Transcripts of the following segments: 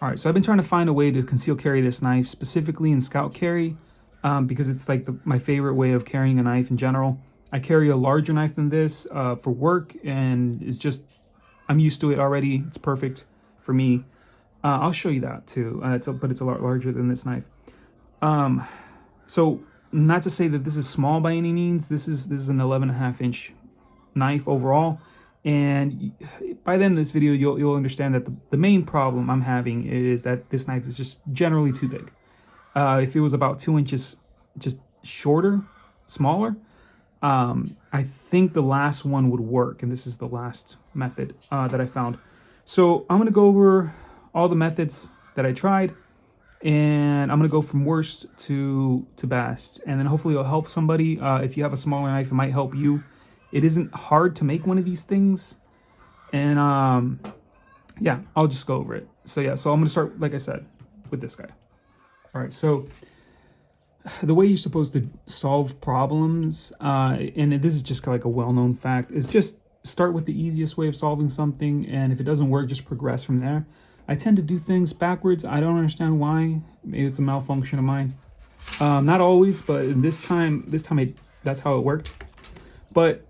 All right, so I've been trying to find a way to conceal carry this knife, specifically in scout carry, because it's like my favorite way of carrying a knife in general. I carry a larger knife than this for work, and it's just, I'm used to it already. It's perfect for me. I'll show you that too, but it's a lot larger than this knife. So not to say that this is small by any means. This is an 11.5-inch knife overall. And by the end of this video, you'll understand that the main problem I'm having is that this knife is just generally too big. If it was about 2 inches just shorter, smaller, I think the last one would work. And this is the last method that I found. So I'm going to go over all the methods that I tried, and I'm going to go from worst to best. And then hopefully it'll help somebody. If you have a smaller knife, it might help you. It isn't hard to make one of these things. And yeah, I'll just go over it. So yeah, so I'm going to start, like I said, with this guy. All right, so the way you're supposed to solve problems, and this is just like a well-known fact, is just start with the easiest way of solving something. And if it doesn't work, just progress from there. I tend to do things backwards. I don't understand why. Maybe it's a malfunction of mine. Not always, but this time that's how it worked. But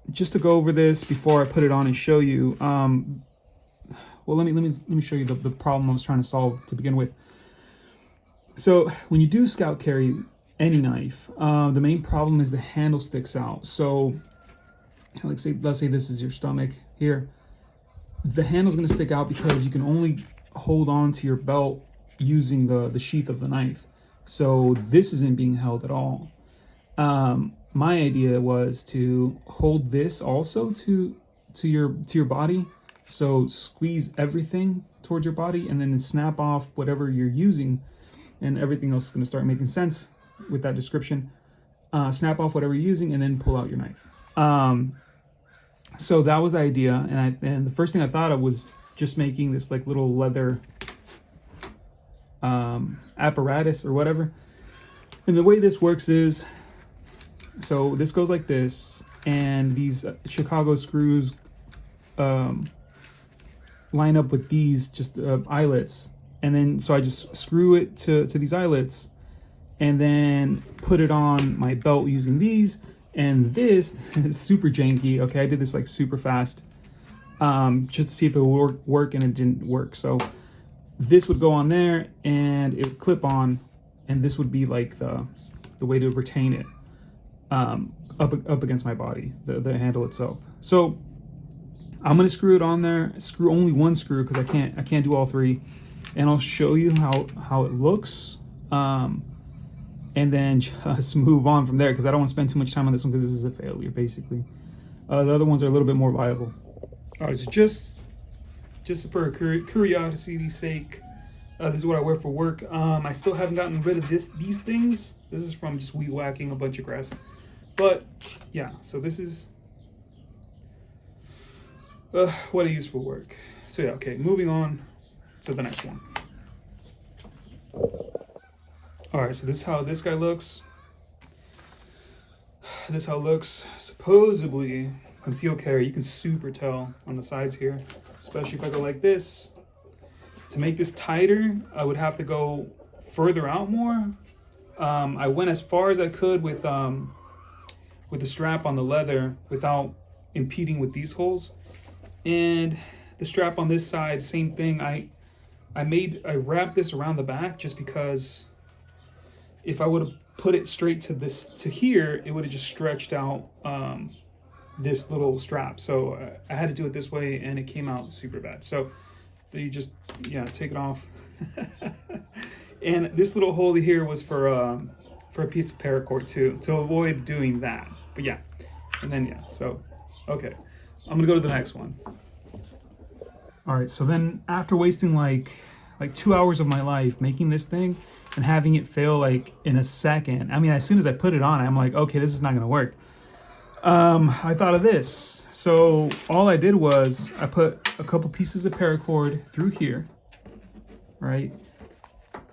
just to go over this before I put it on and show you, well, let me show you the problem I was trying to solve to begin with. So when you do scout carry any knife, the main problem is the handle sticks out. So let's say this is your stomach here. The handle's going to stick out because you can only hold on to your belt using the sheath of the knife. So this isn't being held at all. My idea was to hold this also to your body. So squeeze everything towards your body and then snap off whatever you're using, and everything else is going to start making sense with that description. Snap off whatever you're using and then pull out your knife. So that was the idea, and the first thing I thought of was just making this like little leather apparatus or whatever. And the way this works is, so this goes like this, and these Chicago screws line up with these just eyelets, and then so I just screw it to these eyelets, and then put it on my belt using these. And this is super janky. Okay, I did this like super fast, just to see if it would work, and it didn't work. So this would go on there, and it would clip on, and this would be like the way to retain it up against my body, the handle itself. So I'm gonna screw it on there. Screw only one screw because I can't do all three, and I'll show you how it looks. And then just move on from there because I don't want to spend too much time on this one because this is a failure, basically. The other ones are a little bit more viable. All right, so just for curiosity's sake, this is what I wear for work. I still haven't gotten rid of these things. This is from just weed whacking a bunch of grass. But yeah, so this is what I use for work. So yeah, okay, moving on to the next one. All right, so this is how this guy looks. This is how it looks. Supposedly, conceal carry, you can super tell on the sides here, especially if I go like this. To make this tighter, I would have to go further out more. I went as far as I could with the strap on the leather without impeding with these holes. And the strap on this side, same thing. I wrapped this around the back just because if I would have put it straight to here, it would have just stretched out this little strap. So I had to do it this way, and it came out super bad. So you just, yeah, take it off. And this little hole here was for a piece of paracord too, to avoid doing that. But yeah, and then yeah, so okay, I'm gonna go to the next one. All right, so then after wasting like 2 hours of my life making this thing and having it fail like in a second. I mean, as soon as I put it on, I'm like, okay, this is not gonna work. I thought of this. So all I did was I put a couple pieces of paracord through here, right?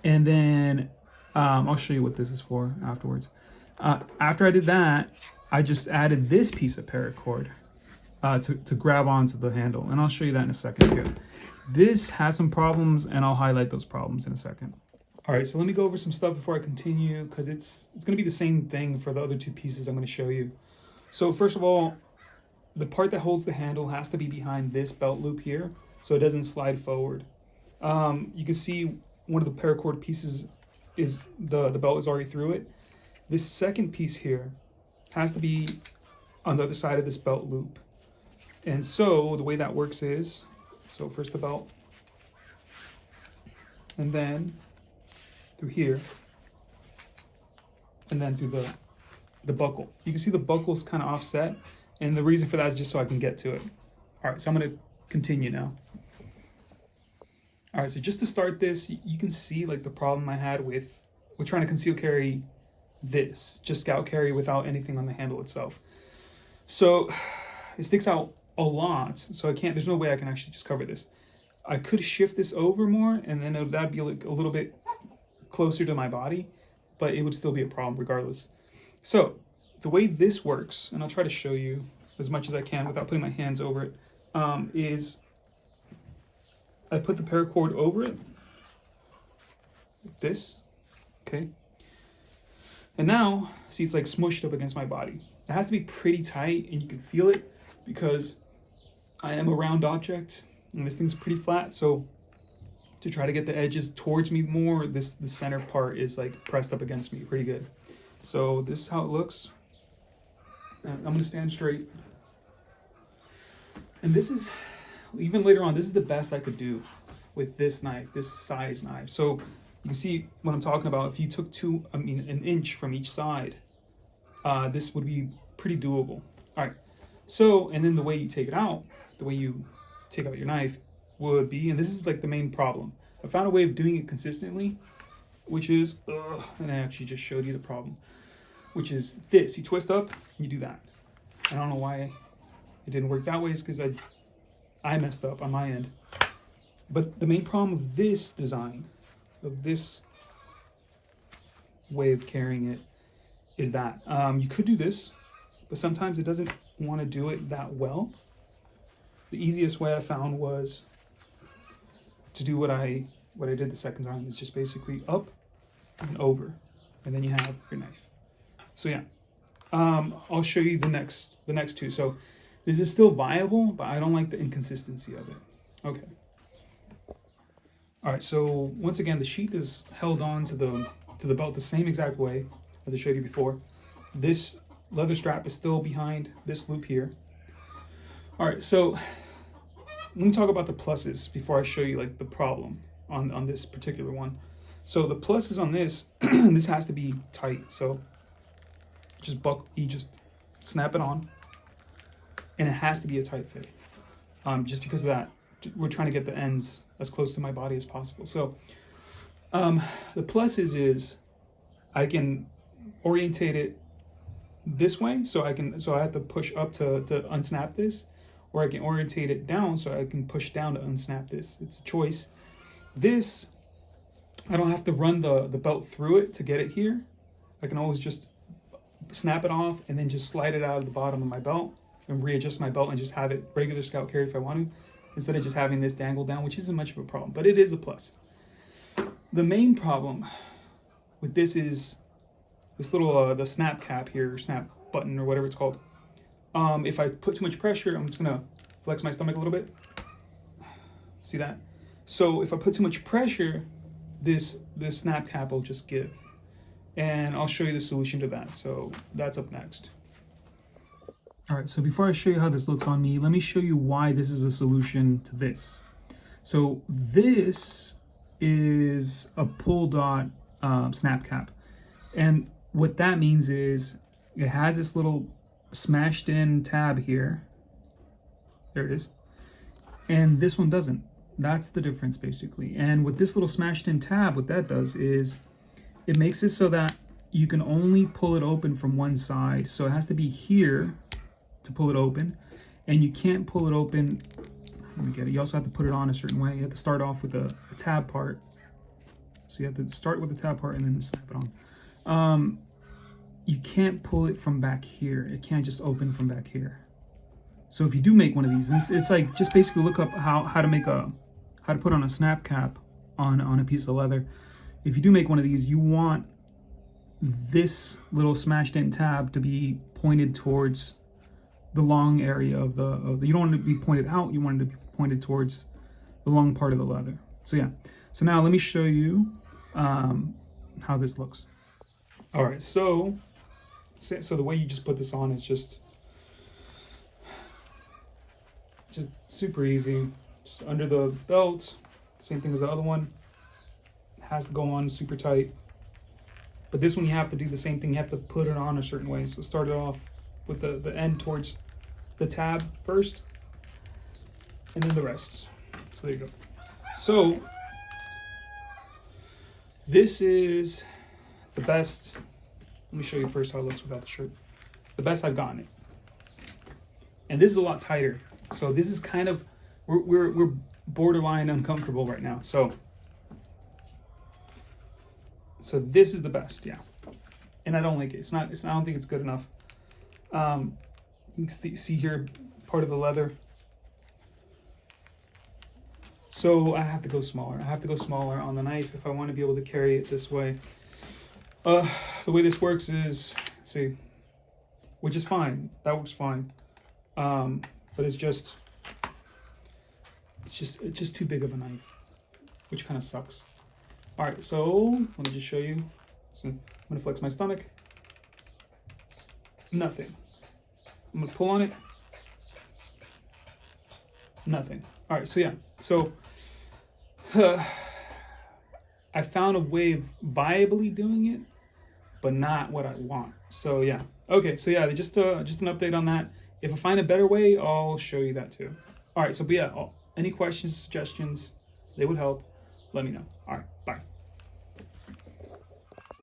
And then I'll show you what this is for afterwards. After I did that, I just added this piece of paracord to grab onto the handle, and I'll show you that in a second too. This has some problems, and I'll highlight those problems in a second. All right, so let me go over some stuff before I continue, because it's going to be the same thing for the other two pieces I'm going to show you. So first of all, the part that holds the handle has to be behind this belt loop here, so it doesn't slide forward. You can see one of the paracord pieces is the belt is already through it. This second piece here has to be on the other side of this belt loop. And so the way that works is, so first the belt, and then through here, and then through the buckle. You can see the buckle is kind of offset, and the reason for that is just so I can get to it. All right, so I'm going to continue now. All right, so just to start this, you can see like the problem I had with trying to conceal carry this, just scout carry without anything on the handle itself. So it sticks out a lot, so I can't, there's no way I can actually just cover this. I could shift this over more, and then that'd be like a little bit closer to my body, but it would still be a problem regardless. So the way this works, and I'll try to show you as much as I can without putting my hands over it, is I put the paracord over it, like this, okay? And now, see, it's like smushed up against my body. It has to be pretty tight, and you can feel it because I am a round object, and this thing's pretty flat, so to try to get the edges towards me more, the center part is like pressed up against me pretty good. So this is how it looks. And I'm gonna stand straight. And this is, even later on, this is the best I could do with this knife, this size knife. So you can see what I'm talking about. If you took an inch from each side, this would be pretty doable. All right, so, and then the way you take it out, the way you take out your knife would be, and this is like the main problem. I found a way of doing it consistently, which is, and I actually just showed you the problem, which is this. You twist up, you do that. I don't know why it didn't work that way, is because I messed up on my end. But the main problem of this design, of this way of carrying it, is that you could do this, but sometimes it doesn't want to do it that well. The easiest way I found was to do what I did the second time, is just basically up and over, and then you have your knife. So yeah, I'll show you the next two. So this is still viable, but I don't like the inconsistency of it. Okay. All right, so once again, the sheath is held on to the belt the same exact way as I showed you before. This leather strap is still behind this loop here. All right, so let me talk about the pluses before I show you like the problem on this particular one. So the pluses on this, this has to be tight. So you just snap it on, and it has to be a tight fit. Just because of that, we're trying to get the ends as close to my body as possible. So the pluses is I can orientate it this way, so I have to push up to unsnap this, or I can orientate it down so I can push down to unsnap this. It's a choice. This, I don't have to run the belt through it to get it here. I can always just snap it off and then just slide it out of the bottom of my belt and readjust my belt and just have it regular scout carry if I want to, instead of just having this dangle down, which isn't much of a problem, but it is a plus. The main problem with this is this little the snap cap here, snap button or whatever it's called. If I put too much pressure, I'm just gonna flex my stomach a little bit. See that? So if I put too much pressure, this snap cap will just give. And I'll show you the solution to that. So that's up next. All right, so before I show you how this looks on me, let me show you why this is a solution to this. So this is a pull dot snap cap. And what that means is it has this little smashed in tab here. There it is. And this one doesn't. That's the difference basically. And with this little smashed in tab, what that does is it makes it so that you can only pull it open from one side. So it has to be here to pull it open, and you can't pull it open. Let me get it. You also have to put it on a certain way. You have to start off with the tab part. So you have to start with the tab part and then snap it on. You can't pull it from back here. It can't just open from back here. So if you do make one of these, it's like just basically look up how to how to put on a snap cap on a piece of leather. If you do make one of these, you want this little smashed in tab to be pointed towards the long area of the you don't want it to be pointed out, you want it to be pointed towards the long part of the leather. So yeah, so now let me show you how this looks. All right, so the way you just put this on is just super easy. Just under the belt, same thing as the other one. It has to go on super tight. But this one you have to do the same thing. You have to put it on a certain way. So start it off with the end towards the tab first, and then the rest. So there you go. So this is the best. Let me show you first how it looks without the shirt. The best I've gotten it. And this is a lot tighter. So this is kind of, we're borderline uncomfortable right now. So this is the best, yeah. And I don't like it. I don't think it's good enough. You can see here part of the leather. So I have to go smaller. I have to go smaller on the knife if I want to be able to carry it this way. The way this works is, see, which is fine. That works fine. But it's just too big of a knife, which kind of sucks. All right, so let me just show you. So I'm gonna flex my stomach. Nothing. I'm gonna pull on it. Nothing. All right, so yeah, so I found a way of viably doing it, but not what I want. So yeah, okay, so yeah, just an update on that. If I find a better way, I'll show you that too. All right, so but yeah, any questions, suggestions, they would help. Let me know. All right, bye.